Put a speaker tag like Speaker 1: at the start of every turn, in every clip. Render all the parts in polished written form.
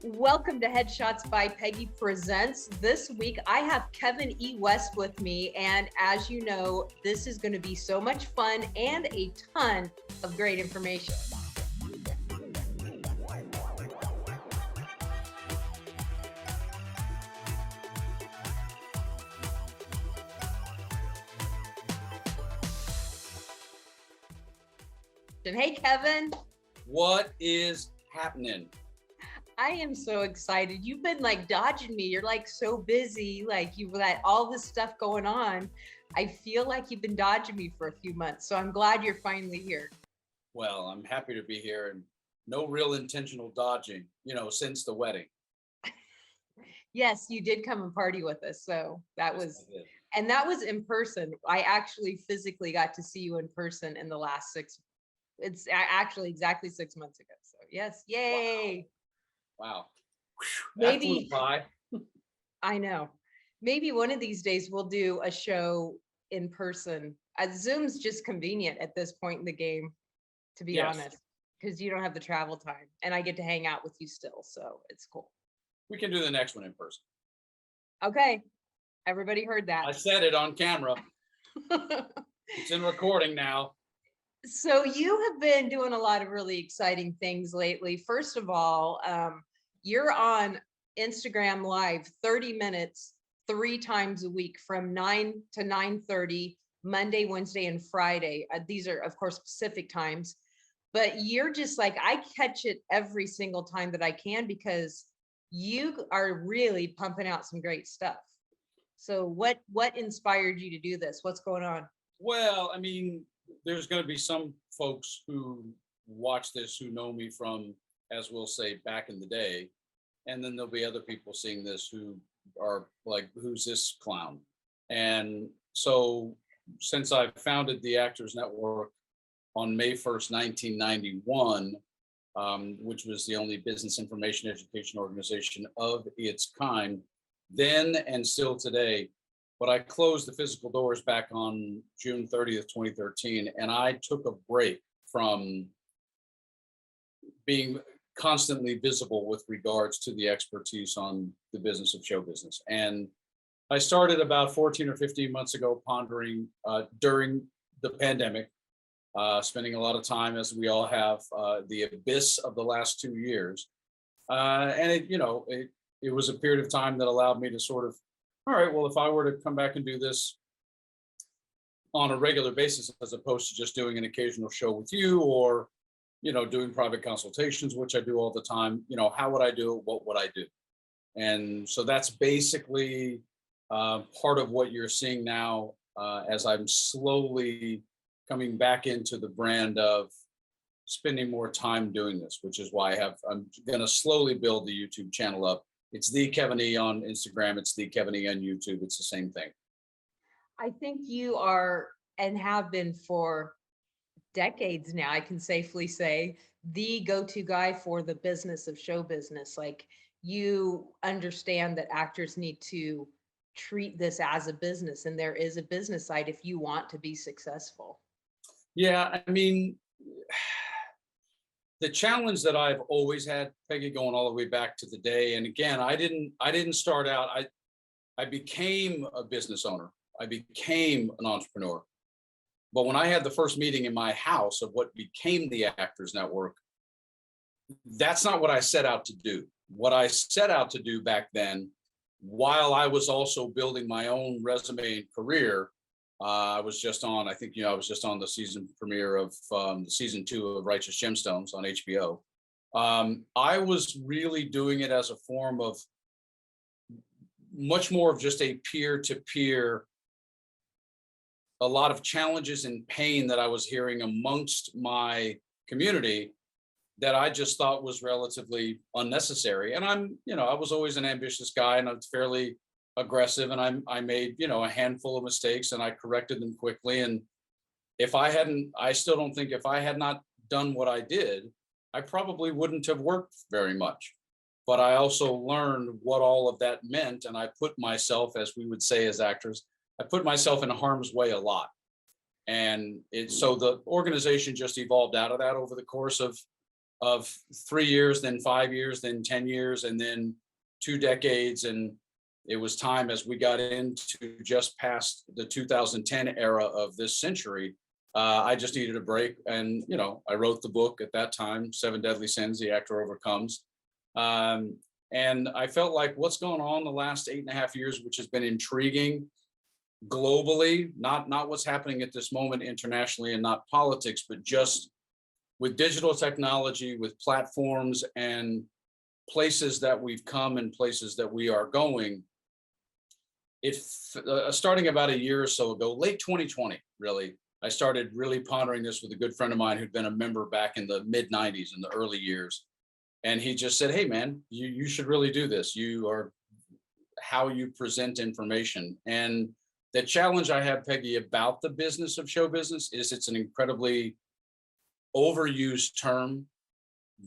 Speaker 1: Welcome to Headshots by Peggy Presents. This week I have Kevin E. West with me, and as you know, this is going to be so much fun and a ton of great information. Hey, Kevin.
Speaker 2: What is happening?
Speaker 1: I am so excited. You've been like dodging me. You're like so busy. Like you've got all this stuff going on. I feel like you've been dodging me for a few months. So I'm glad you're finally here.
Speaker 2: Well, I'm happy to be here and no real intentional dodging, since the wedding.
Speaker 1: Yes, you did come and party with us. So that was, and that was in person. I actually physically got to see you in person in the last it's actually exactly 6 months ago. So yes, yay.
Speaker 2: Wow.
Speaker 1: Maybe I know. Maybe one of these days we'll do a show in person. Zoom's just convenient at this point in the game, to be honest, because you don't have the travel time and I get to hang out with you still. So it's cool.
Speaker 2: We can do the next one in person.
Speaker 1: Okay. Everybody heard that.
Speaker 2: I said it on camera. It's in recording now.
Speaker 1: So you have been doing a lot of really exciting things lately. First of all, you're on Instagram Live 30 minutes, 3 times a week from 9 to 9:30, Monday, Wednesday, and Friday. These are, of course, Pacific times. But you're just like, I catch it every single time that I can because you are really pumping out some great stuff. So what inspired you to do this? What's going on?
Speaker 2: Well, I mean, there's going to be some folks who watch this who know me from, as we'll say, back in the day. And then there'll be other people seeing this who are like, who's this clown? And so since I founded the Actors Network on May 1st, 1991, which was the only business information education organization of its kind, then and still today, but I closed the physical doors back on June 30th, 2013, and I took a break from being constantly visible with regards to the expertise on the business of show business. And I started about 14 or 15 months ago pondering during the pandemic, spending a lot of time, as we all have, the abyss of the last 2 years. And it was a period of time that allowed me to sort of, all right, well, if I were to come back and do this on a regular basis, as opposed to just doing an occasional show with you or, doing private consultations, which I do all the time, how would I do it? What would I do? And so that's basically part of what you're seeing now as I'm slowly coming back into the brand of spending more time doing this, which is why I'm going to slowly build the YouTube channel up. It's the Kevin E on Instagram. It's the Kevin E on YouTube. It's the same thing.
Speaker 1: I think you are and have been for decades now, I can safely say, the go-to guy for the business of show business. Like you understand that actors need to treat this as a business and there is a business side if you want to be successful.
Speaker 2: Yeah, I mean, the challenge that I've always had, Peggy, going all the way back to the day, and again, I didn't start out. I became a business owner. I became an entrepreneur. But when I had the first meeting in my house of what became the Actors Network, that's not what I set out to do. What I set out to do back then, while I was also building my own resume and career, I was just on the season premiere of the season 2 of Righteous Gemstones on HBO. I was really doing it as a form of much more of just a peer-to-peer, a lot of challenges and pain that I was hearing amongst my community that I just thought was relatively unnecessary. And I was always an ambitious guy and I'm fairly aggressive, and I made, a handful of mistakes and I corrected them quickly. And I still don't think if I had not done what I did, I probably wouldn't have worked very much. But I also learned what all of that meant. And I put myself, as we would say as actors, I put myself in harm's way a lot. And so the organization just evolved out of that over the course of of 3 years, then 5 years, then 10 years, and then 2 decades. And it was time, as we got into just past the 2010 era of this century, I just needed a break. And, I wrote the book at that time, Seven Deadly Sins, The Actor Overcomes. And I felt like what's going on the last 8.5 years, which has been intriguing globally, not what's happening at this moment internationally and not politics, but just with digital technology, with platforms and places that we've come and places that we are going. Starting about a year or so ago, late 2020, really, I started really pondering this with a good friend of mine who'd been a member back in the mid 90s, in the early years. And he just said, hey, man, you should really do this. You are how you present information. And the challenge I have, Peggy, about the business of show business is it's an incredibly overused term,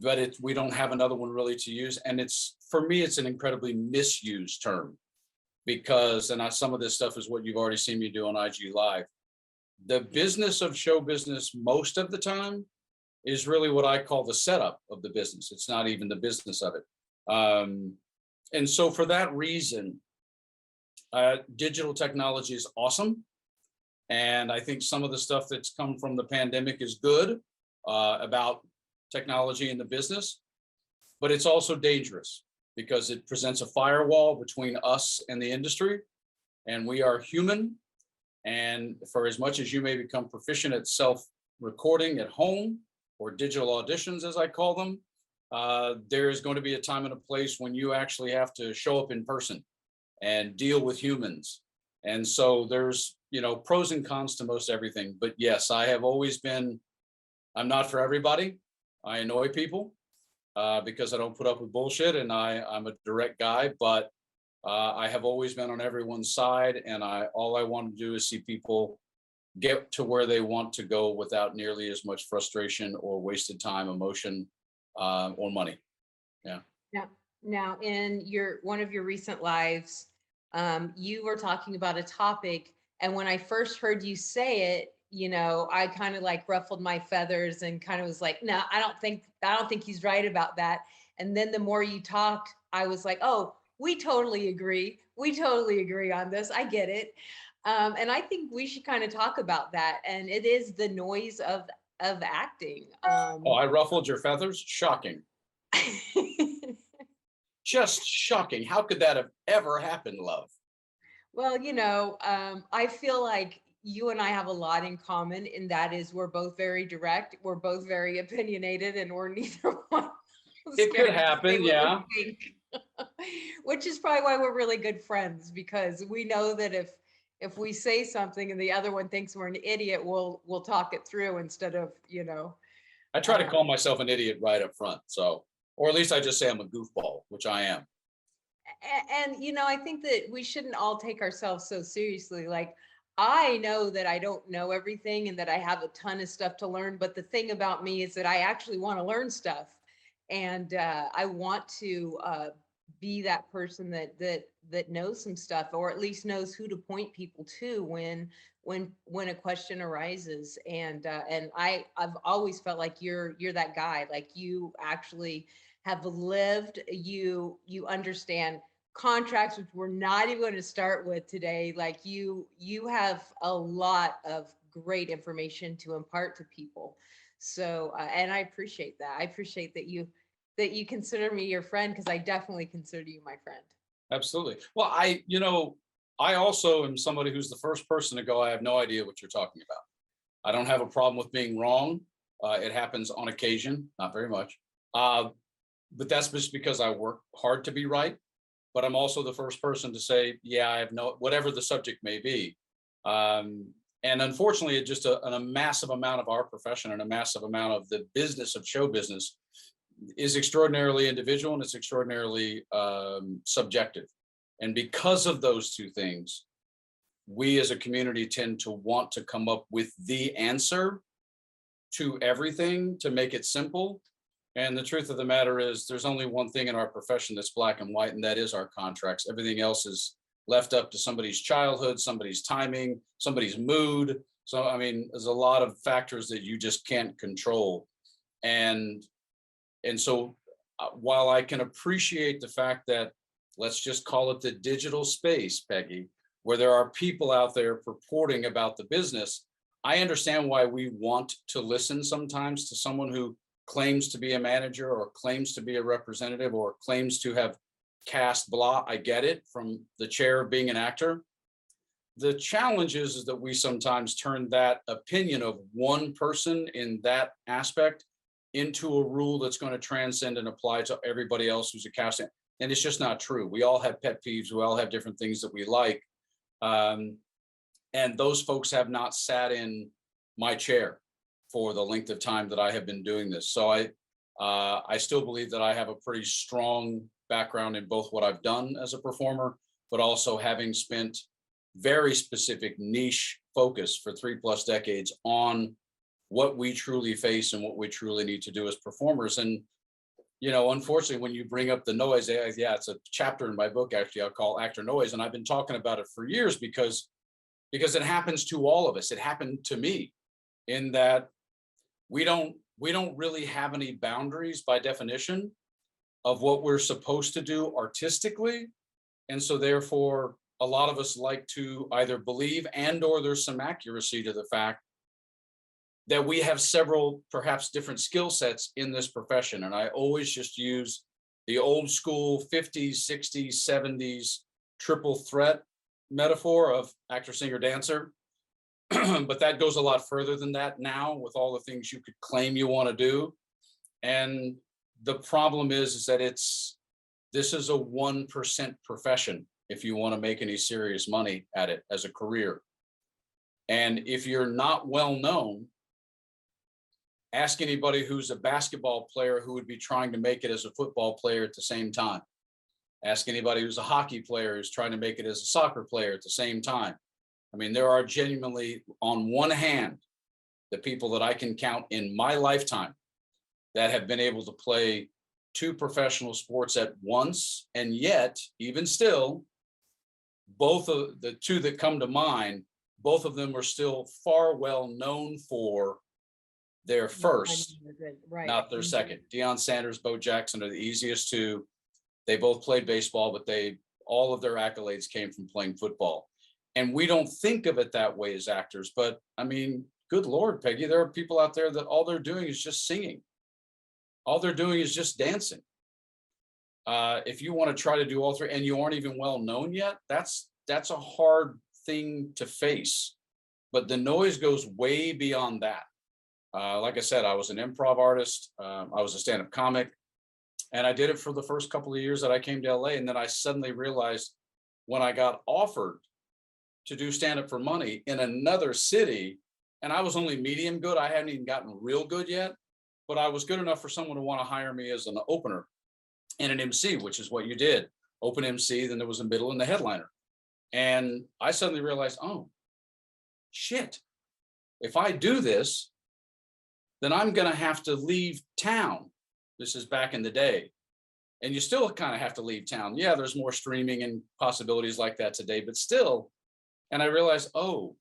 Speaker 2: but we don't have another one really to use. And for me, it's an incredibly misused term because, some of this stuff is what you've already seen me do on IG Live. The business of show business most of the time is really what I call the setup of the business. It's not even the business of it. And so for that reason, digital technology is awesome. And I think some of the stuff that's come from the pandemic is good about technology in the business, but it's also dangerous because it presents a firewall between us and the industry. And we are human. And for as much as you may become proficient at self-recording at home or digital auditions, as I call them, there is going to be a time and a place when you actually have to show up in person and deal with humans. And so there's, pros and cons to most everything. But yes, I'm not for everybody. I annoy people because I don't put up with bullshit, and I'm a direct guy, but I have always been on everyone's side, and all I want to do is see people get to where they want to go without nearly as much frustration or wasted time, emotion, or money. Yeah.
Speaker 1: Yeah. Now, in one of your recent lives, you were talking about a topic, and when I first heard you say it, I kind of like ruffled my feathers and kind of was like, no, I don't think he's right about that. And then the more you talked, I was like, oh, we totally agree. We totally agree on this. I get it. And I think we should kind of talk about that. And it is the noise of acting.
Speaker 2: Oh, I ruffled your feathers? Shocking. Just shocking. How could that have ever happened, love?
Speaker 1: Well, I feel like you and I have a lot in common, and that is we're both very direct, we're both very opinionated, and we're neither one.
Speaker 2: It could happen, yeah.
Speaker 1: Which is probably why we're really good friends, because we know that if we say something and the other one thinks we're an idiot, we'll talk it through instead of,
Speaker 2: I try to call myself an idiot right up front, or at least I just say I'm a goofball, which I am.
Speaker 1: And I think that we shouldn't all take ourselves so seriously. Like, I know that I don't know everything and that I have a ton of stuff to learn, but the thing about me is that I actually want to learn stuff, and I want to be that person that knows some stuff, or at least knows who to point people to when a question arises. And I've always felt like you're that guy. Like, you actually have lived, you understand contracts, which we're not even going to start with today. Like, you have a lot of great information to impart to people. So and I appreciate that. I appreciate that you consider me your friend, because I definitely consider you my friend.
Speaker 2: Absolutely. Well, I also am somebody who's the first person to go, I have no idea what you're talking about. I don't have a problem with being wrong. It happens on occasion, not very much. But that's just because I work hard to be right. But I'm also the first person to say, yeah, I have whatever the subject may be. And unfortunately, it's just a massive amount of our profession and a massive amount of the business of show business is extraordinarily individual, and it's extraordinarily subjective. And because of those two things, we as a community tend to want to come up with the answer to everything to make it simple. And the truth of the matter is, there's only one thing in our profession that's black and white, and that is our contracts. Everything else is left up to somebody's childhood, somebody's timing, somebody's mood. So, I mean, there's a lot of factors that you just can't control. And And so while I can appreciate the fact that, let's just call it the digital space, Peggy, where there are people out there purporting about the business, I understand why we want to listen sometimes to someone who claims to be a manager or claims to be a representative or claims to have cast blah. I get it from the chair of being an actor. The challenge is that we sometimes turn that opinion of one person in that aspect into a rule that's going to transcend and apply to everybody else who's a casting. And it's just not true. We all have pet peeves. We all have different things that we like. And those folks have not sat in my chair for the length of time that I have been doing this. So I still believe that I have a pretty strong background in both what I've done as a performer, but also having spent very specific niche focus for 3+ decades on what we truly face and what we truly need to do as performers. And, you know, unfortunately, when you bring up the noise, yeah, it's a chapter in my book, actually, I'll call Actor Noise. And I've been talking about it for years because it happens to all of us. It happened to me in that we don't really have any boundaries by definition of what we're supposed to do artistically. And so therefore, a lot of us like to either believe and or there's some accuracy to the fact that we have several perhaps different skill sets in this profession. And I always just use the old school 50s, 60s, 70s triple threat metaphor of actor, singer, dancer. But that goes a lot further than that now with all the things you could claim you want to do. And the problem is that this is a 1% profession if you want to make any serious money at it as a career. And if you're not well known, ask anybody who's a basketball player who would be trying to make it as a football player at the same time. Ask anybody who's a hockey player who's trying to make it as a soccer player at the same time. I mean, there are genuinely, on one hand, the people that I can count in my lifetime that have been able to play 2 professional sports at once. And yet, even still, both of the 2 that come to mind, both of them are still far well known for their first,
Speaker 1: right,
Speaker 2: not their second. Deion Sanders, Bo Jackson are the easiest 2. They both played baseball, but all of their accolades came from playing football. And we don't think of it that way as actors, but I mean, good Lord, Peggy, there are people out there that all they're doing is just singing. All they're doing is just dancing. If you want to try to do all 3 and you aren't even well known yet, that's a hard thing to face. But the noise goes way beyond that. Like I said, I was an improv artist. I was a stand-up comic, and I did it for the first couple of years that I came to LA. And then I suddenly realized when I got offered to do stand-up for money in another city, and I was only medium good. I hadn't even gotten real good yet, but I was good enough for someone to want to hire me as an opener and an MC, which is what you did. Open MC, then there was a middle and the headliner. And I suddenly realized, oh, shit, if I do this, then I'm going to have to leave town. This is back in the day. And you still kind of have to leave town. Yeah, there's more streaming and possibilities like that today, but still. And I realized, oh,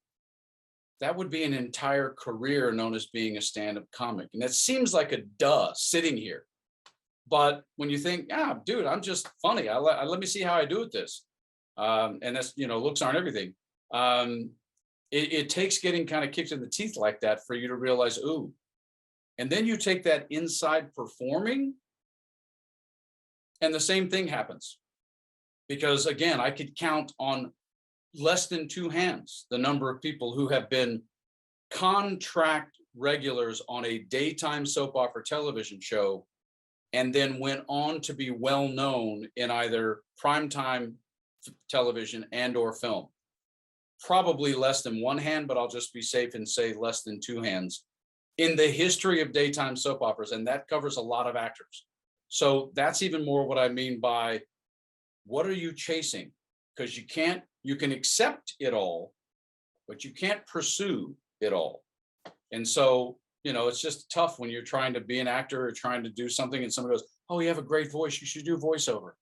Speaker 2: that would be an entire career known as being a stand-up comic. And that seems like a duh sitting here. But when you think, dude, I'm just funny. Let me see how I do with this. And that's, looks aren't everything. It takes getting kind of kicked in the teeth like that for you to realize, ooh. And then you take that inside performing, and the same thing happens. Because again, I could count on less than 2 hands the number of people who have been contract regulars on a daytime soap opera television show and then went on to be well known in either primetime television and or film. Probably less than 1 hand, but I'll just be safe and say less than 2 hands in the history of daytime soap operas. And that covers a lot of actors. So that's even more what I mean by what are you chasing? Because you can accept it all, but you can't pursue it all. And so, it's just tough when you're trying to be an actor or trying to do something and someone goes, oh, you have a great voice. You should do voiceover.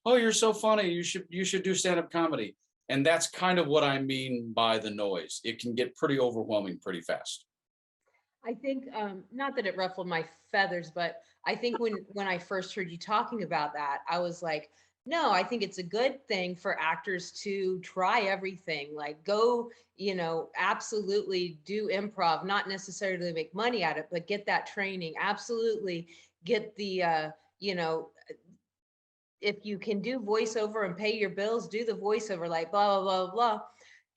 Speaker 2: Oh, you're so funny. You should do stand-up comedy. And that's kind of what I mean by the noise. It can get pretty overwhelming pretty fast.
Speaker 1: I think, not that it ruffled my feathers, but I think when I first heard you talking about that, I was like, no, I think it's a good thing for actors to try everything. Like go, absolutely do improv, not necessarily make money at it, but get that training. Absolutely get the you know, if you can do voiceover and pay your bills, do the voiceover, like blah, blah, blah, blah.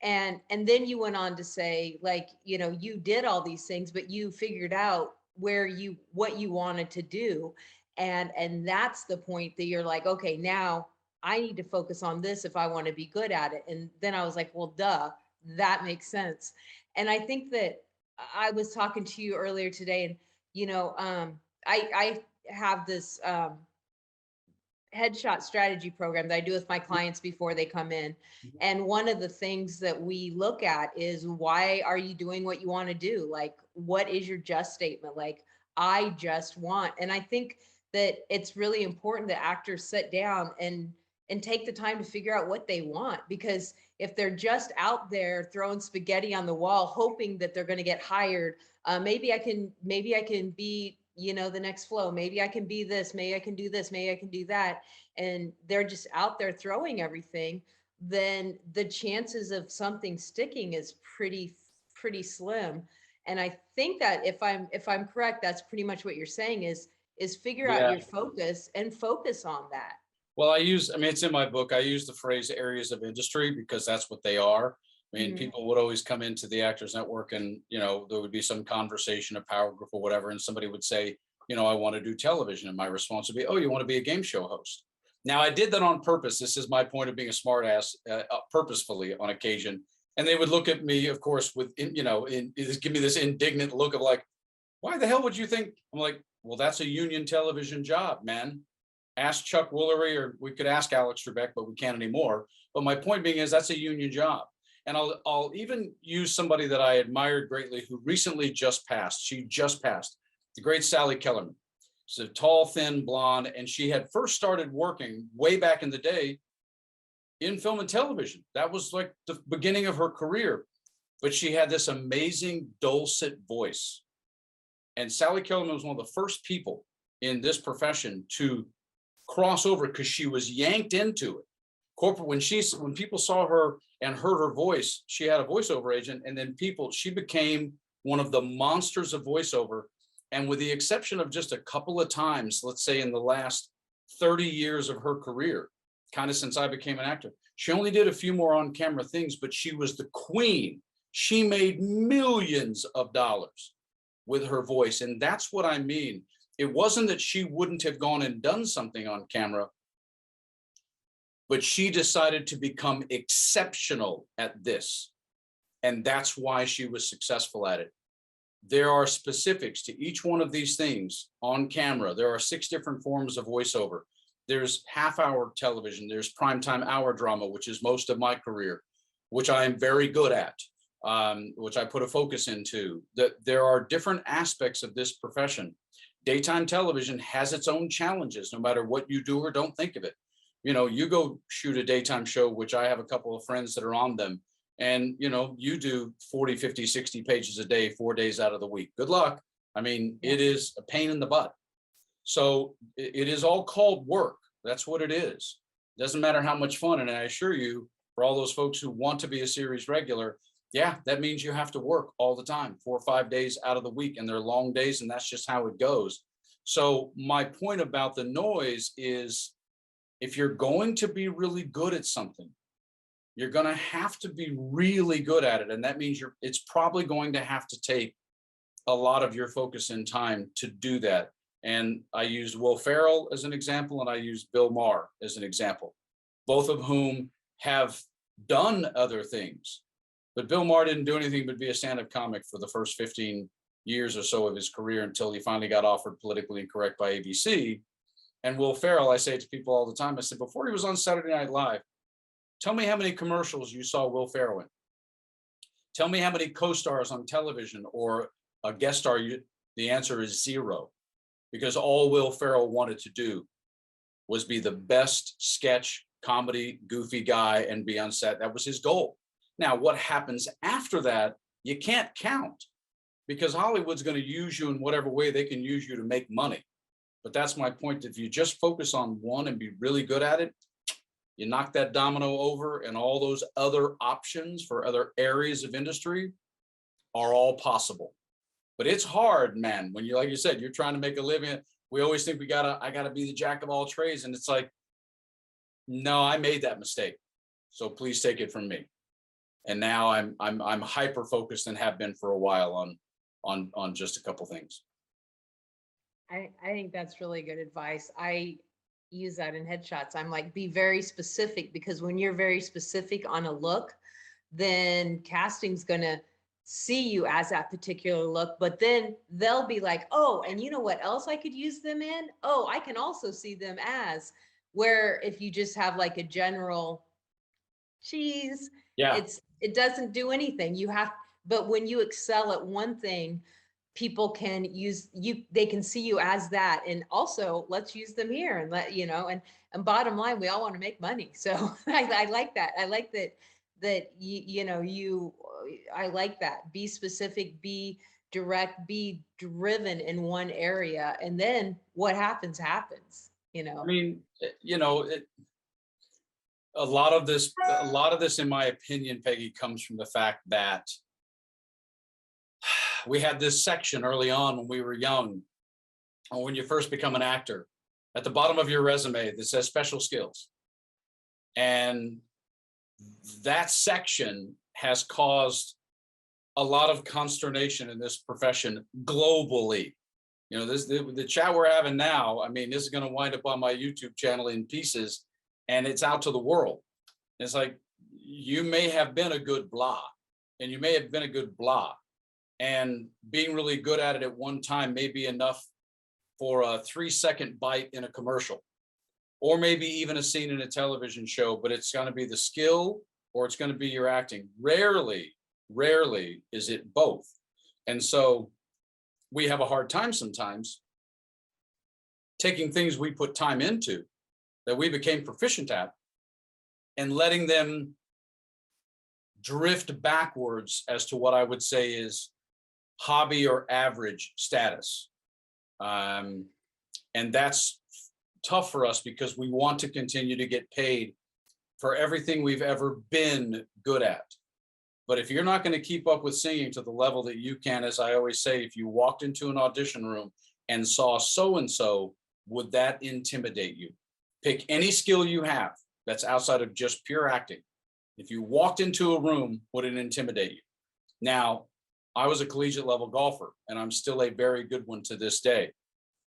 Speaker 1: And then you went on to say, like, you did all these things, but you figured out what you wanted to do. And that's the point that you're like, okay, now I need to focus on this if I want to be good at it. And then I was like, well, duh, that makes sense. And I think that I was talking to you earlier today, and I have this headshot strategy program that I do with my clients before they come in. And one of the things that we look at is, why are you doing what you want to do? Like, what is your just statement? Like, I just want. And I think that it's really important that actors sit down and take the time to figure out what they want, because if they're just out there throwing spaghetti on the wall hoping that they're going to get hired, maybe I can be the next flow, maybe I can be this, maybe I can do this, maybe I can do that, and they're just out there throwing everything, then the chances of something sticking is pretty slim. And I think that if I'm correct, that's pretty much what you're saying, is figure out
Speaker 2: Yeah.
Speaker 1: your focus and focus on that.
Speaker 2: Well, I mean, it's in my book. I use the phrase areas of industry because that's what they are. I mean,
Speaker 1: Mhm.
Speaker 2: people would always come into the Actors Network and, there would be some conversation, a power group or whatever, and somebody would say, I want to do television. And my response would be, oh, you want to be a game show host? Now, I did that on purpose. This is my point of being a smart ass, purposefully on occasion. And they would look at me, of course, with, give me this indignant look of like, why the hell would you think? I'm like, well, that's a union television job, man. Ask Chuck Woolery, or we could ask Alex Trebek, but we can't anymore. But my point being is that's a union job. And I'll even use somebody that I admired greatly who recently just passed. She just passed, the great Sally Kellerman. She's a tall, thin, blonde, and she had first started working way back in the day in film and television. That was like the beginning of her career. But she had this amazing dulcet voice. And Sally Kellerman was one of the first people in this profession to cross over because she was yanked into it. Corporate, when people saw her and heard her voice, she had a voiceover agent, and then she became one of the monsters of voiceover. And with the exception of just a couple of times, let's say in the last 30 years of her career, kind of since I became an actor, she only did a few more on camera things, but she was the queen. She made millions of dollars with her voice. And that's what I mean. It wasn't that she wouldn't have gone and done something on camera, but she decided to become exceptional at this. And that's why she was successful at it. There are specifics to each one of these things on camera. There are 6 different forms of voiceover. There's half-hour television. There's primetime hour drama, which is most of my career, which I am very good at, which I put a focus into. That there are different aspects of this profession. Daytime television has its own challenges, no matter what you do or don't think of it. You go shoot a daytime show, which I have a couple of friends that are on them, and you do 40, 50, 60 pages a day, 4 days out of the week. Good luck. I mean, it is a pain in the butt. So it is all called work. That's what it is. Doesn't matter how much fun. And I assure you, for all those folks who want to be a series regular, yeah, that means you have to work all the time, 4 or 5 days out of the week, and they're long days, and that's just how it goes. So my point about the noise is, if you're going to be really good at something, you're going to have to be really good at it. And that means it's probably going to have to take a lot of your focus and time to do that. And I used Will Ferrell as an example, and I used Bill Maher as an example, both of whom have done other things. But Bill Maher didn't do anything but be a stand-up comic for the first 15 years or so of his career until he finally got offered Politically Incorrect by ABC. And Will Ferrell, I say to people all the time, I said, before he was on Saturday Night Live, tell me how many commercials you saw Will Ferrell in. Tell me how many co-stars on television or a guest star. The answer is 0, because all Will Ferrell wanted to do was be the best sketch, comedy, goofy guy and be on set. That was his goal. Now, what happens after that, you can't count, because Hollywood's going to use you in whatever way they can use you to make money. But that's my point. If you just focus on one and be really good at it, you knock that domino over, and all those other options for other areas of industry are all possible. But it's hard, man. When you, like you said, you're trying to make a living. We always think I gotta be the jack of all trades. And it's like, no, I made that mistake. So please take it from me. And now I'm hyper focused and have been for a while on just a couple things.
Speaker 1: I think that's really good advice. I use that in headshots. I'm like, be very specific, because when you're very specific on a look, then casting's gonna see you as that particular look, but then they'll be like, oh, and you know what else I could use them in? Oh, I can also see them as, where if you just have like a general cheese,
Speaker 2: Yeah.
Speaker 1: it doesn't do anything. You have, but when you excel at one thing, people can use you, they can see you as that. And also, let's use them here, and let you know, and bottom line, we all want to make money. So I like that. I like that I like that. Be specific, be direct, be driven in one area, and then what happens happens.
Speaker 2: I mean, a lot of this, in my opinion, Peggy, comes from the fact that we had this section early on when we were young, or when you first become an actor, at the bottom of your resume that says special skills. And that section has caused a lot of consternation in this profession globally. The chat we're having now, I mean, this is going to wind up on my YouTube channel in pieces, and it's out to the world. It's like, you may have been a good blah, and you may have been a good blah, and being really good at it at one time may be enough for a 3-second bite in a commercial, or maybe even a scene in a television show, but it's going to be the skill, or it's going to be your acting. Rarely is it both. And so we have a hard time sometimes taking things we put time into, that we became proficient at, and letting them drift backwards as to what I would say is hobby or average status. And that's tough for us, because we want to continue to get paid for everything we've ever been good at. But if you're not going to keep up with singing to the level that you can, as I always say, if you walked into an audition room and saw so-and-so, would that intimidate you? Pick any skill you have that's outside of just pure acting. If you walked into a room, would it intimidate you? Now, I was a collegiate level golfer, and I'm still a very good one to this day.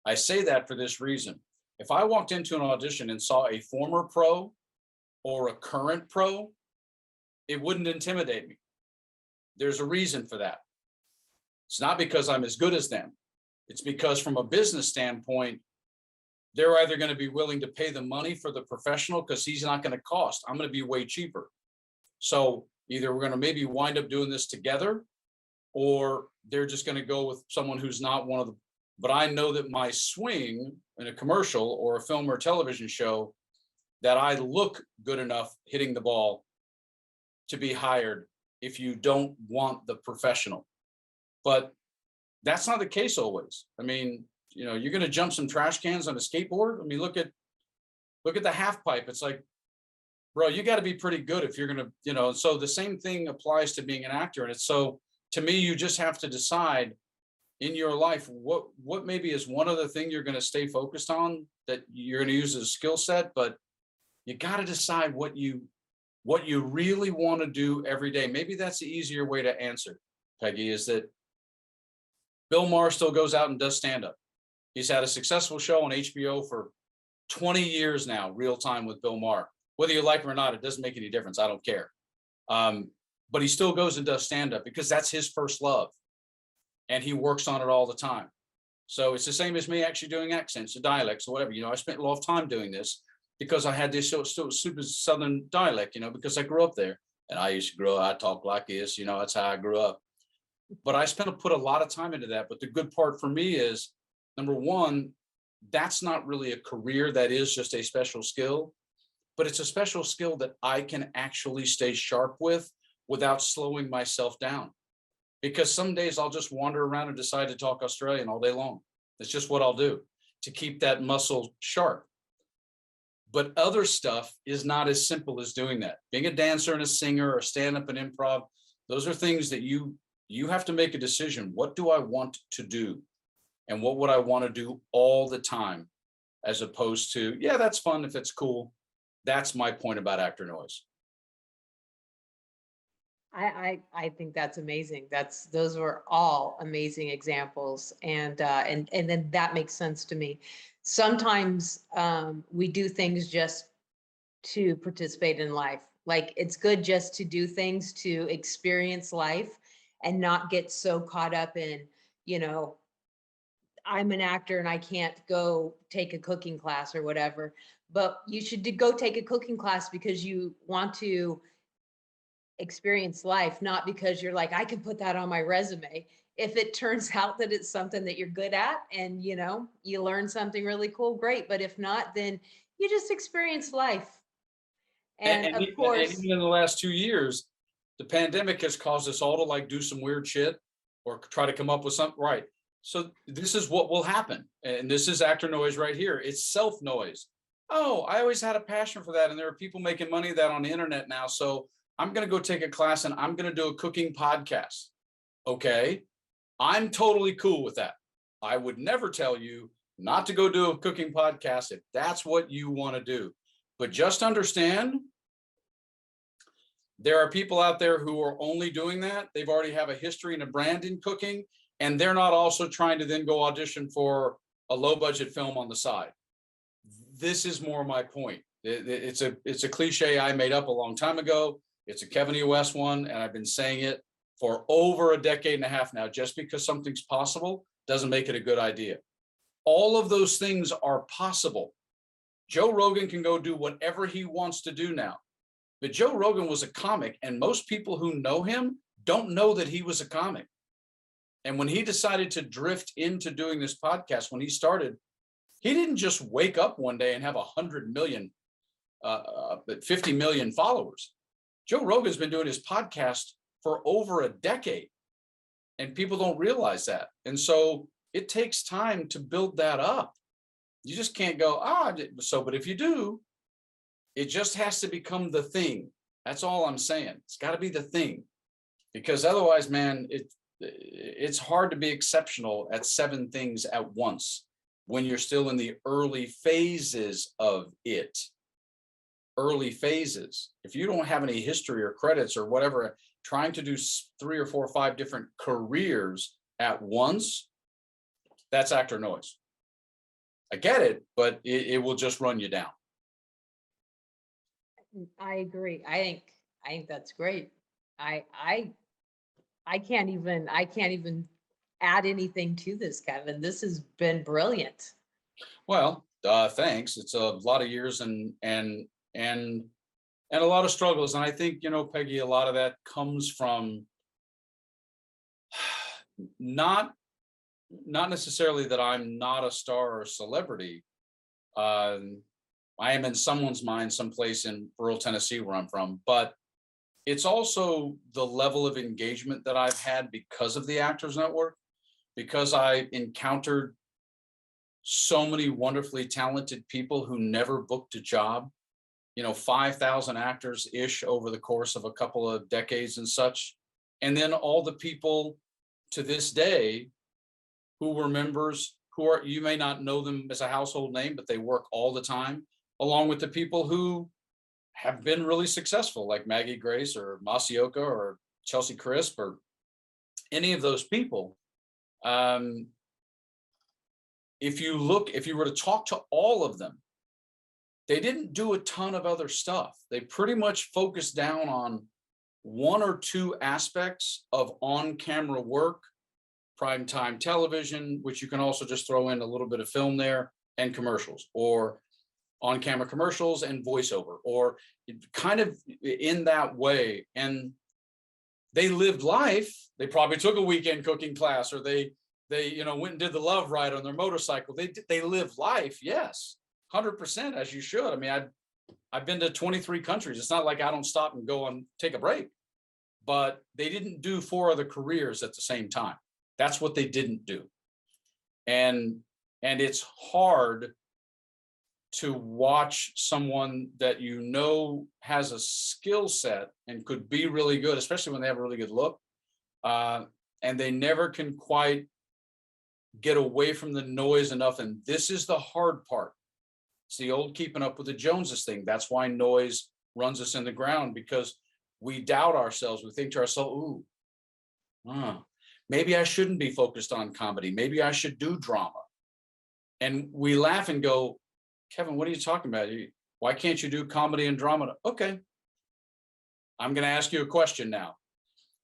Speaker 2: I say that for this reason. If I walked into an audition and saw a former pro or a current pro, it wouldn't intimidate me. There's a reason for that. It's not because I'm as good as them. It's because from a business standpoint, they're either going to be willing to pay the money for the professional, because he's not going to cost. I'm going to be way cheaper. So either we're going to maybe wind up doing this together, or they're just going to go with someone who's not one of the, but I know that my swing in a commercial or a film or television show, that I look good enough hitting the ball to be hired if you don't want the professional. But that's not the case always. I mean, you're going to jump some trash cans on a skateboard. I mean, look at the half pipe. It's like, bro, you got to be pretty good if you're going to, so the same thing applies to being an actor. And it's so, to me, you just have to decide in your life, what maybe is one other thing you're going to stay focused on that you're going to use as a skill set, but you got to decide what you really want to do every day. Maybe that's the easier way to answer, Peggy, is that Bill Maher still goes out and does stand-up. He's had a successful show on HBO for 20 years now, Real Time with Bill Maher. Whether you like him or not, it doesn't make any difference. I don't care. But he still goes and does stand-up because that's his first love. And he works on it all the time. So it's the same as me actually doing accents or dialects or whatever. I spent a lot of time doing this because I had this sort of super Southern dialect, because I grew up there. And I used to grow up, I talk like this, that's how I grew up. But I put a lot of time into that. But the good part for me is, number one, that's not really a career. That is just a special skill. But it's a special skill that I can actually stay sharp with without slowing myself down. Because some days I'll just wander around and decide to talk Australian all day long. It's just what I'll do. to keep that muscle sharp. But other stuff is not as simple as doing that. Being a dancer and a singer or stand up and improv, those are things that you have to make a decision. What do I want to do? And what would I want to do all the time? As opposed to, yeah, that's fun if it's cool. That's my point about actor noise.
Speaker 1: I think that's amazing. Those were all amazing examples, and then that makes sense to me. Sometimes we do things just to participate in life. Like it's good just to do things to experience life and not get so caught up in, you know, I'm an actor and I can't go take a cooking class or whatever. But you should go take a cooking class because you want to experience life, not because you're like, I can put that on my resume. If it turns out that it's something that you're good at and you know, you learn something really cool, great. But if not, then you just experience life. And of
Speaker 2: And
Speaker 1: course,
Speaker 2: even in the last 2 years, the pandemic has caused us all to like do some weird shit or try to come up with something. Right. So this is what will happen. And this is actor noise right here. It's self noise. Oh, I always had a passion for that. And there are people making money that on the internet now. So I'm going to go take a class and I'm going to do a cooking podcast. Okay. I'm totally cool with that. I would never tell you not to go do a cooking podcast if that's what you want to do. But just understand, there are people out there who are only doing that. They've already have a history and a brand in cooking, and they're not also trying to then go audition for a low budget film on the side. This is more my point. It's a cliche I made up a long time ago. It's a Kevin E. West one, and I've been saying it for over a decade and a half now. Just because something's possible doesn't make it a good idea. All of those things are possible. Joe Rogan can go do whatever he wants to do now. But Joe Rogan was a comic, and most people who know him don't know that he was a comic. And when he decided to drift into doing this podcast, when he started, he didn't just wake up one day and have 100 million, 50 million followers. Joe Rogan's been doing his podcast for over a decade, and people don't realize that. And so it takes time to build that up. You just can't go, but if you do, it just has to become the thing. That's all I'm saying. It's got to be the thing, because otherwise, man, it's hard to be exceptional at 7 things at once when you're still in the early phases of it. Early phases. If you don't have any history or credits or whatever, trying to do 3 or 4 or 5 different careers at once, that's actor noise. I get it, but it will just run you down.
Speaker 1: I agree. I think that's great. I can't even add anything to this, Kevin. This has been brilliant.
Speaker 2: Well, thanks. It's a lot of years and a lot of struggles. And I think, Peggy, a lot of that comes from not necessarily that I'm not a star or a celebrity. I am in someone's mind someplace in rural Tennessee where I'm from, but it's also the level of engagement that I've had because of the Actors Network, because I encountered so many wonderfully talented people who never booked a job, 5,000 actors-ish over the course of a couple of decades and such. And then all the people to this day who were members, you may not know them as a household name, but they work all the time, along with the people who have been really successful, like Maggie Grace or Masioka or Chelsea Crisp or any of those people. If you were to talk to all of them, they didn't do a ton of other stuff. They pretty much focused down on 1 or 2 aspects of on-camera work, primetime television, which you can also just throw in a little bit of film there, and commercials, or on-camera commercials and voiceover, or kind of in that way. And they lived life. They probably took a weekend cooking class, or they went and did the love ride on their motorcycle. They lived life, yes, 100%, as you should. I mean, I've been to 23 countries. It's not like I don't stop and go and take a break, but they didn't do 4 other careers at the same time. That's what they didn't do. And And it's hard to watch someone that you know has a skill set and could be really good, especially when they have a really good look, and they never can quite get away from the noise enough. And this is the hard part. It's the old keeping up with the Joneses thing. That's why noise runs us in the ground, because we doubt ourselves. We think to ourselves, ooh, maybe I shouldn't be focused on comedy. Maybe I should do drama. And we laugh and go, Kevin, what are you talking about? Why can't you do comedy and drama? Okay, I'm going to ask you a question now.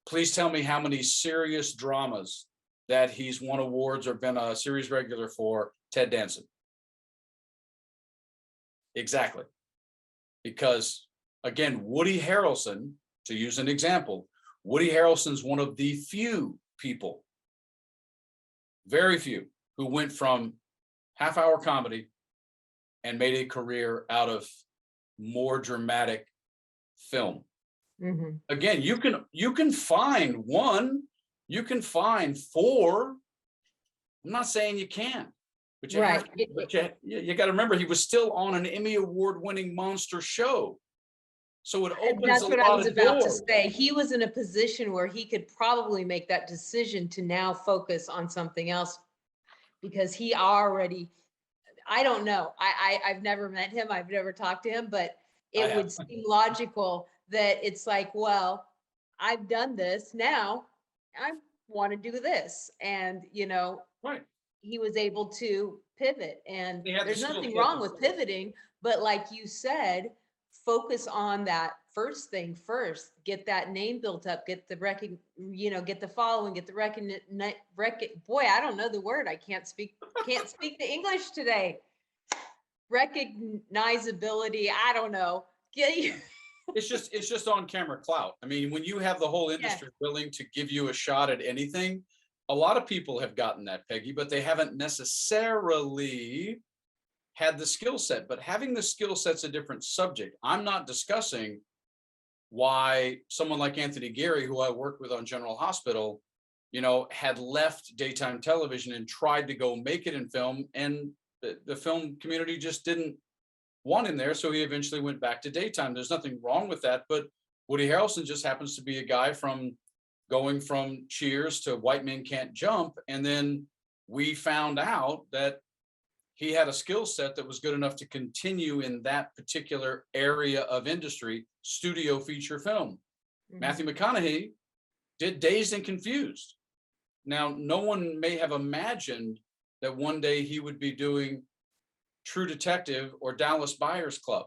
Speaker 2: Please tell me how many serious dramas that he's won awards or been a series regular for. Ted Danson. Exactly. Because again, Woody Harrelson, to use an example, Woody Harrelson's one of the few people, very few, who went from half-hour comedy and made a career out of more dramatic film. Mm-hmm. Again, you can find one, you can find four. I'm not saying you can't, but you have to, you got to remember, he was still on an Emmy award-winning monster show. So it opens
Speaker 1: That's what I was about to say. He was in a position where he could probably make that decision to now focus on something else, because he already, I don't know. I've never met him. I've never talked to him, but it would seem logical that it's like, well, I've done this. Now I want to do this. And, you know, he was able to pivot, and there's nothing wrong with pivoting, but like you said, focus on that first thing first, get that name built up, get the get the following, get the boy, I don't know the word. I can't speak the English today. Recognizability. I don't know.
Speaker 2: It's just on camera clout. I mean, when you have the whole industry willing to give you a shot at anything, a lot of people have gotten that, Peggy, but they haven't necessarily had the skill set. But having the skill set's a different subject. I'm not discussing why someone like Anthony Geary, who I worked with on General Hospital, you know, had left daytime television and tried to go make it in film, and the film community just didn't want him there, so he eventually went back to daytime. There's nothing wrong with that, but Woody Harrelson just happens to be a guy from going from Cheers to White Men Can't Jump, and then we found out that he had a skill set that was good enough to continue in that particular area of industry, studio feature film. Mm-hmm. Matthew McConaughey did Dazed and Confused. Now, no one may have imagined that one day he would be doing True Detective or Dallas Buyers Club.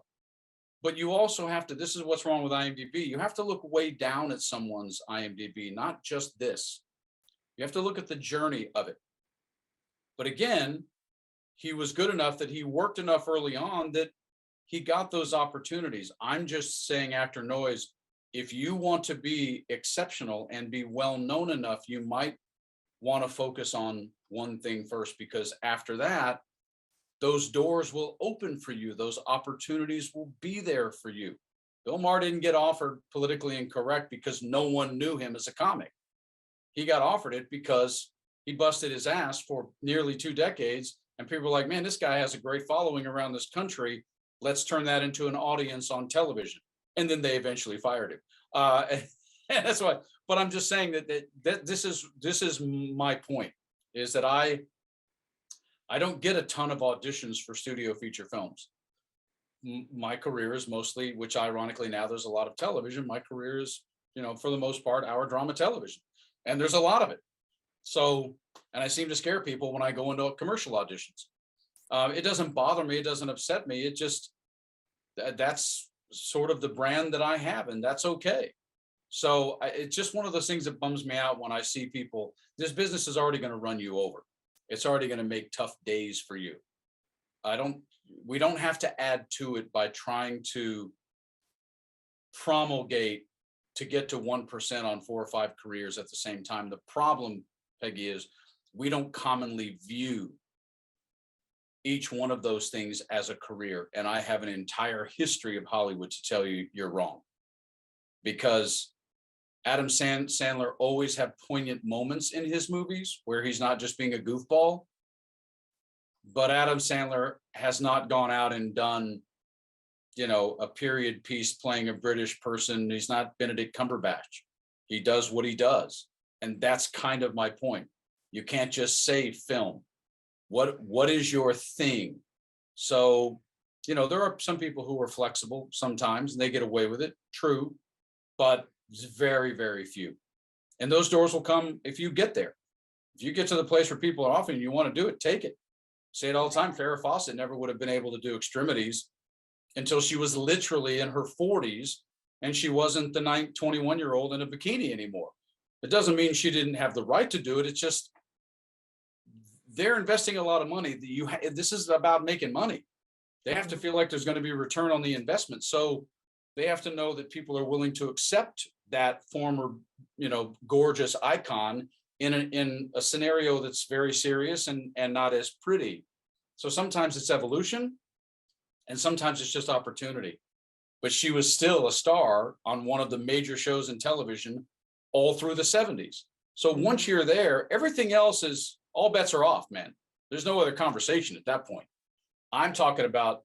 Speaker 2: But you also have to, this is what's wrong with IMDb, you have to look way down at someone's IMDb, not just this. You have to look at the journey of it. But again, he was good enough that he worked enough early on that he got those opportunities. I'm just saying, Actor Noise, if you want to be exceptional and be well known enough, you might want to focus on one thing first, because after that, those doors will open for you. Those opportunities will be there for you. Bill Maher didn't get offered Politically Incorrect because no one knew him as a comic. He got offered it because he busted his ass for nearly 2 decades. And people were like, man, this guy has a great following around this country. Let's turn that into an audience on television. And then they eventually fired him. And that's why. But I'm just saying that this is my point, is that I don't get a ton of auditions for studio feature films. My career is mostly, which ironically now there's a lot of television. My career is, you know, for the most part, hour drama television, and there's a lot of it. So, and I seem to scare people when I go into commercial auditions. It doesn't bother me. It doesn't upset me. It just, that's sort of the brand that I have, and that's okay. So it's just one of those things that bums me out when I see people, this business is already going to run you over. It's already going to make tough days for you. We don't have to add to it by trying to promulgate to get to 1% on 4 or 5 careers at the same time. The problem, Peggy, is we don't commonly view each one of those things as a career. And I have an entire history of Hollywood to tell you you're wrong. Because Adam Sandler always had poignant moments in his movies where he's not just being a goofball. but Adam Sandler has not gone out and done, a period piece playing a British person. He's not Benedict Cumberbatch. He does what he does. And that's kind of my point. You can't just say film. What is your thing? So, there are some people who are flexible sometimes and they get away with it. True, but it's very, very few. And those doors will come if you get there. If you get to the place where people are offering, you want to do it, take it. Say it all the time. Farrah Fawcett never would have been able to do Extremities until she was literally in her 40s and she wasn't the 21-year-old in a bikini anymore. It doesn't mean she didn't have the right to do it. It's just they're investing a lot of money. This is about making money. They have to feel like there's going to be a return on the investment. So they have to know that people are willing to accept that former, gorgeous icon in a scenario that's very serious and not as pretty. So sometimes it's evolution and sometimes it's just opportunity. But she was still a star on one of the major shows in television all through the 70s. So once you're there, everything else is, all bets are off, man. There's no other conversation at that point. I'm talking about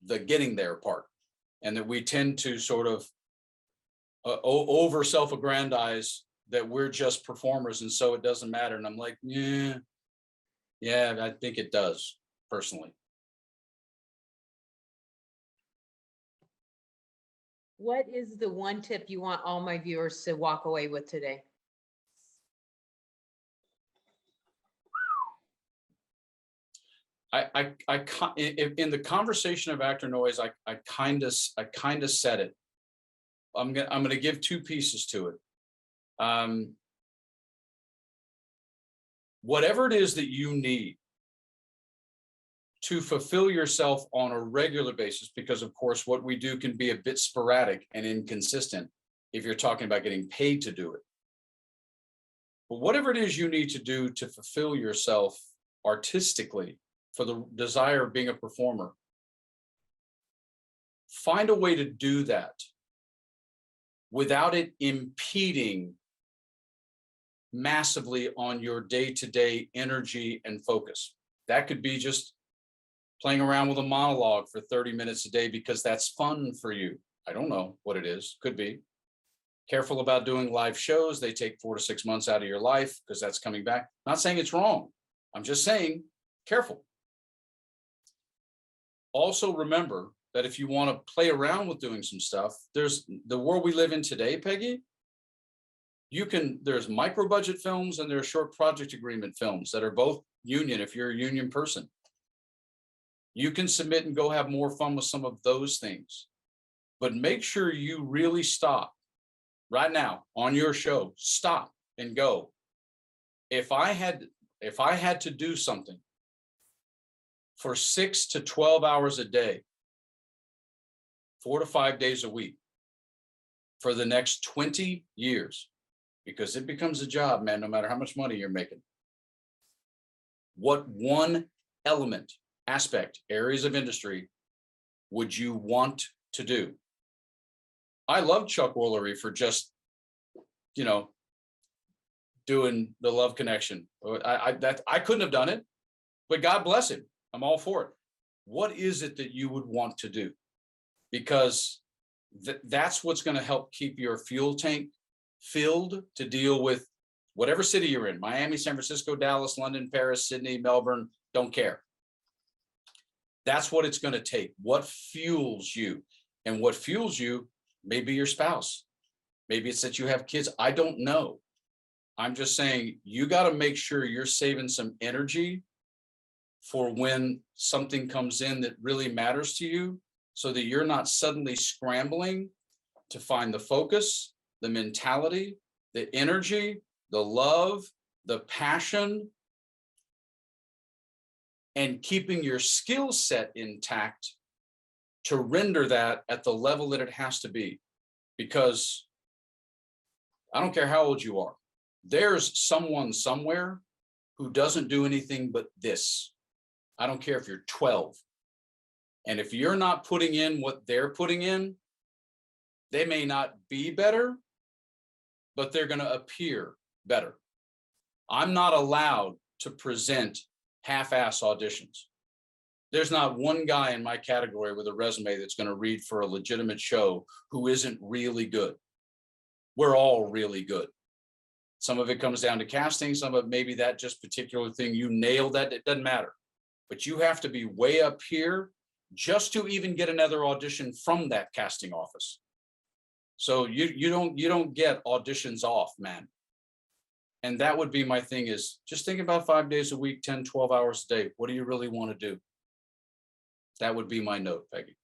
Speaker 2: the getting there part, and that we tend to sort of over self-aggrandize that we're just performers and so it doesn't matter. And I'm like, yeah, I think it does personally.
Speaker 1: What is the one tip you want all my viewers to walk away with today?
Speaker 2: In the conversation of actor noise, I kind of said it. I'm gonna give two pieces to it. Whatever it is that you need to fulfill yourself on a regular basis, because of course what we do can be a bit sporadic and inconsistent if you're talking about getting paid to do it. But whatever it is you need to do to fulfill yourself artistically for the desire of being a performer, find a way to do that without it impeding massively on your day-to-day energy and focus. That could be just playing around with a monologue for 30 minutes a day because that's fun for you. I don't know what it is, could be. Careful about doing live shows. They take 4 to 6 months out of your life because that's coming back. Not saying it's wrong. I'm just saying, careful. Also remember that if you want to play around with doing some stuff, there's the world we live in today, Peggy. There's micro budget films and there's short project agreement films that are both union if you're a union person. You can submit and go have more fun with some of those things, but make sure you really stop right now on your show. Stop and go. If I had to do something for 6 to 12 hours a day, 4 to 5 days a week for the next 20 years, because it becomes a job, man, no matter how much money you're making. What one element, aspect, areas of industry would you want to do? I love Chuck Woolery for just, doing the Love Connection. I couldn't have done it, but God bless him. I'm all for it. What is it that you would want to do? Because that's what's going to help keep your fuel tank filled to deal with whatever city you're in. Miami, San Francisco, Dallas, London, Paris, Sydney, Melbourne, don't care. That's what it's going to take. What fuels you? And what fuels you may be your spouse. Maybe it's that you have kids. I don't know. I'm just saying you got to make sure you're saving some energy for when something comes in that really matters to you, so that you're not suddenly scrambling to find the focus, the mentality, the energy, the love, the passion, and keeping your skill set intact to render that at the level that it has to be. Because I don't care how old you are, there's someone somewhere who doesn't do anything but this. I don't care if you're 12. And if you're not putting in what they're putting in, they may not be better, but they're going to appear better. I'm not allowed to present half-ass auditions. There's not one guy in my category with a resume that's going to read for a legitimate show who isn't really good. We're all really good. Some of it comes down to casting, some of maybe that just particular thing, you nailed that, it doesn't matter. But you have to be way up here just to even get another audition from that casting office. So you don't get auditions off, man. And that would be my thing, is just think about 5 days a week, 10, 12 hours a day. What do you really want to do? That would be my note, Peggy.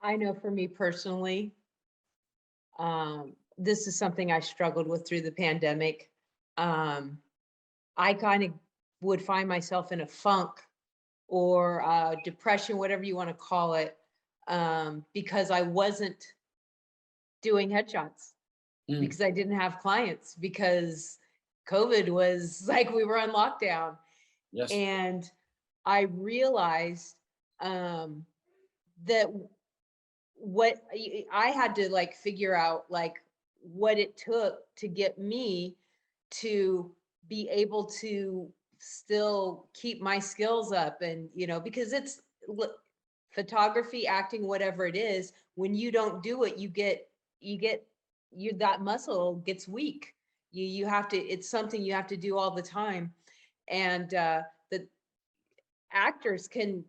Speaker 1: I know for me personally, this is something I struggled with through the pandemic. I kind of would find myself in a funk or depression, whatever you want to call it, because I wasn't doing headshots, because I didn't have clients, because COVID was like, we were on lockdown.
Speaker 2: Yes.
Speaker 1: And I realized that what I had to like figure out, like what it took to get me to be able to still keep my skills up. And, because it's photography, acting, whatever it is, when you don't do it, that muscle gets weak. You have to, it's something you have to do all the time. And the actors can,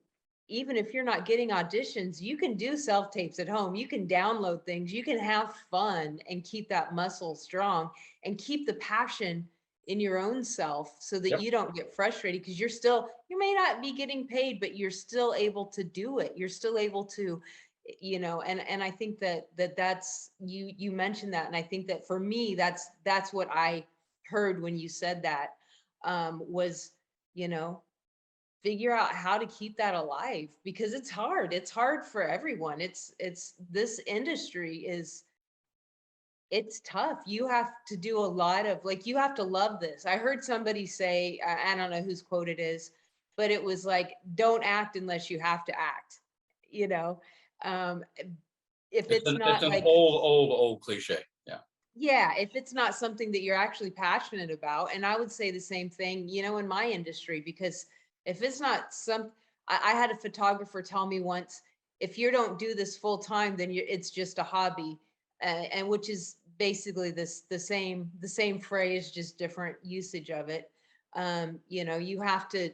Speaker 1: even if you're not getting auditions, you can do self tapes at home. You can download things. You can have fun and keep that muscle strong and keep the passion in your own self, so that you don't get frustrated, because you may not be getting paid, but you're still able to do it. You're still able to, and I think that's, you mentioned that. And I think that for me, that's what I heard when you said that, was, figure out how to keep that alive, because it's hard. It's hard for everyone. It's this industry it's tough. You have to do a lot of, like, you have to love this. I heard somebody say, I don't know whose quote it is, but it was like, don't act unless you have to act, if it's not
Speaker 2: an
Speaker 1: like
Speaker 2: old cliche.
Speaker 1: Yeah, if it's not something that you're actually passionate about. And I would say the same thing, in my industry, because if it's not I had a photographer tell me once, if you don't do this full time, then it's just a hobby. And which is basically the same phrase, just different usage of it. You have to,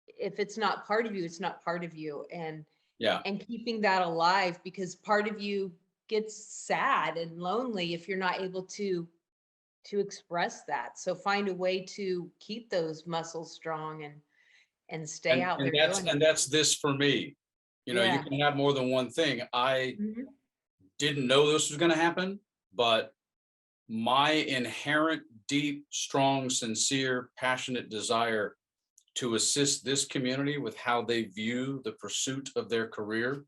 Speaker 1: if it's not part of you, it's not part of you. And keeping that alive, because part of you gets sad and lonely if you're not able to express that. So find a way to keep those muscles strong and stay out there doing it.
Speaker 2: And that's this for me. You can have more than one thing. I didn't know this was going to happen, but my inherent, deep, strong, sincere, passionate desire to assist this community with how they view the pursuit of their career,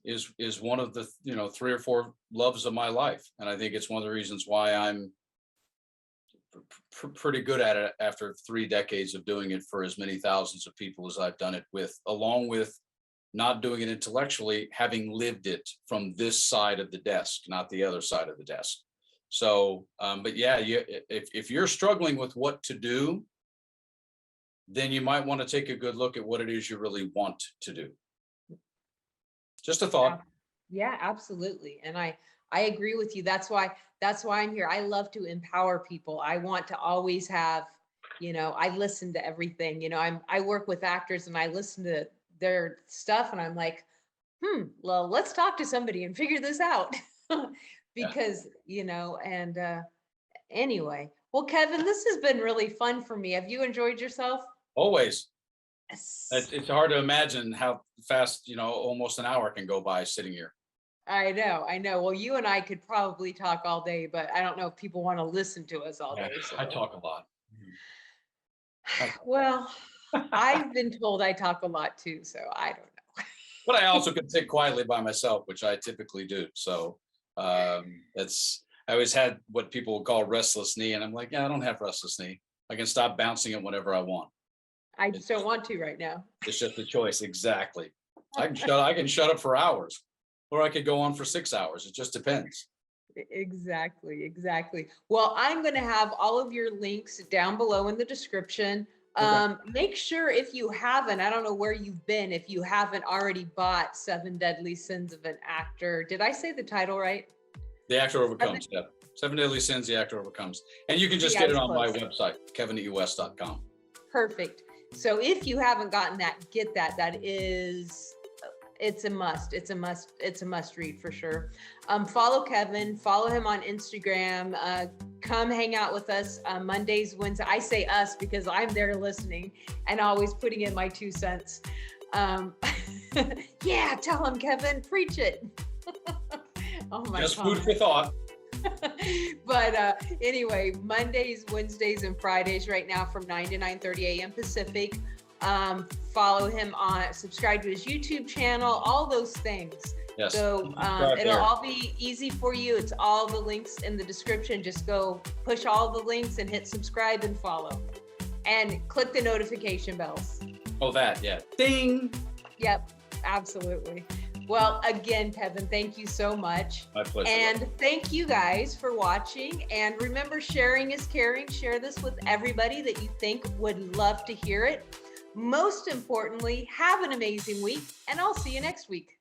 Speaker 2: is one of the, 3 or 4 loves of my life. And I think it's one of the reasons why I'm pretty good at it after 3 decades of doing it for as many thousands of people as I've done it with, along with not doing it intellectually, having lived it from this side of the desk, not the other side of the desk. So, but yeah, if you're struggling with what to do, then you might want to take a good look at what it is you really want to do. Just a thought.
Speaker 1: Yeah, absolutely. And I agree with you. That's why I'm here. I love to empower people. I want to always have, I listen to everything. I work with actors and I listen to their stuff and I'm like, well, let's talk to somebody and figure this out. Because, anyway. Well, Kevin, this has been really fun for me. Have you enjoyed yourself?
Speaker 2: Always.
Speaker 1: Yes.
Speaker 2: It's hard to imagine how fast, almost an hour can go by sitting here.
Speaker 1: I know. Well, you and I could probably talk all day, but I don't know if people want to listen to us all day. So.
Speaker 2: I talk a lot.
Speaker 1: Well, I've been told I talk a lot too, so I don't know.
Speaker 2: But I also can sit quietly by myself, which I typically do. So I always had what people would call restless knee, and I'm like, yeah, I don't have restless knee. I can stop bouncing it whenever I want.
Speaker 1: I just don't want to right now.
Speaker 2: It's just a choice. Exactly. I can shut up for hours, or I could go on for 6 hours. It just depends.
Speaker 1: Exactly. Well, I'm going to have all of your links down below in the description. Make sure if you haven't, I don't know where you've been, if you haven't already bought 7 Deadly Sins of an Actor. Did I say the title right?
Speaker 2: The Actor Overcomes. Yeah. 7 Deadly Sins, The Actor Overcomes. And you can just get it on my website, kevinatus.com.
Speaker 1: Perfect. So if you haven't gotten that, get that. That is, it's a must. It's a must. It's a must read for sure. Follow Kevin, follow him on Instagram. Come hang out with us Mondays, Wednesdays. I say us because I'm there listening and always putting in my 2 cents. Yeah, tell him, Kevin, preach it. Oh my God.
Speaker 2: Just food for thought.
Speaker 1: But anyway, Mondays, Wednesdays, and Fridays right now from 9 to 9:30 a.m. Pacific. Follow him on, subscribe to his YouTube channel, all those things.
Speaker 2: Yes.
Speaker 1: So it'll all be easy for you. It's all the links in the description. Just go push all the links and hit subscribe and follow. And click the notification bells.
Speaker 2: Oh, that, yeah. Ding.
Speaker 1: Yep, absolutely. Well, again, Kevin, thank you so much.
Speaker 2: My pleasure.
Speaker 1: And thank you guys for watching. And remember, sharing is caring. Share this with everybody that you think would love to hear it. Most importantly, have an amazing week, and I'll see you next week.